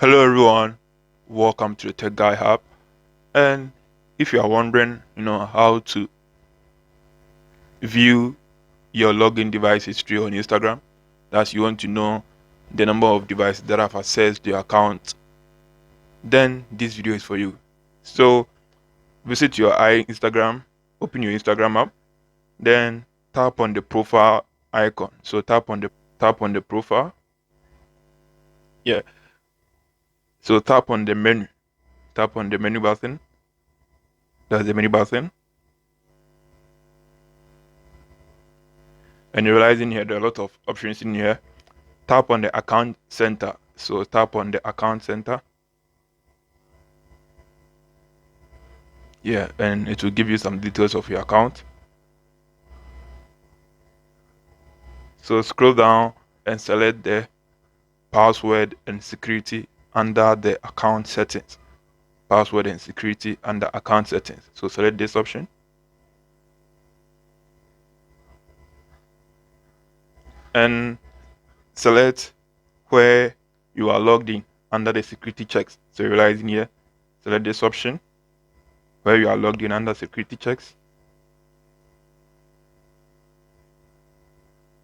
Hello everyone, welcome to the Tech Guy Hub. And if you are wondering, how to view your login device history on Instagram, that's you want to know the number of devices that have accessed your account, then this video is for you. So visit your Instagram, open your Instagram app, then tap on the profile icon. So tap on the profile. Yeah. So tap on the menu. Tap on the menu button. That's the menu button. And you realize in here there are a lot of options in here. Tap on the account center. So tap on the account center. Yeah, and it will give you some details of your account. So scroll down and select the password and security under the account settings. Password and security under account settings. So select this option. And select where you are logged in under the security checks. So you realize in here, select this option where you are logged in under security checks.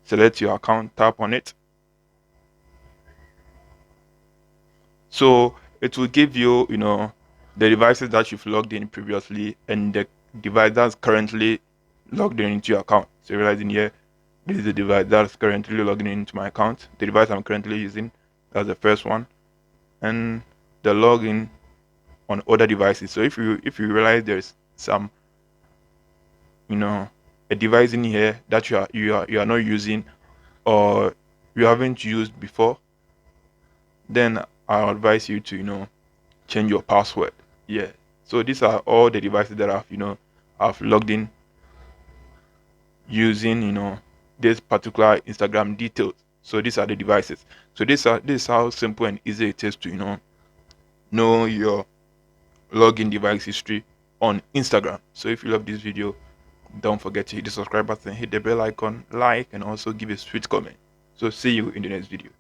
Select your account, tap on it. So it will give you, the devices that you've logged in previously and the device that's currently logged in into your account. So you realize in here, this is the device that's currently logging into my account. The device I'm currently using, that's the first one. And the login on other devices. So if you realize there's some, a device in here that you are not using or you haven't used before, then I'll advise you to, change your password. Yeah. So these are all the devices that I've logged in using, this particular Instagram details. So these are the devices. So this is how simple and easy it is to, know your login device history on Instagram. So if you love this video, don't forget to hit the subscribe button, hit the bell icon, like, and also give a sweet comment. So see you in the next video.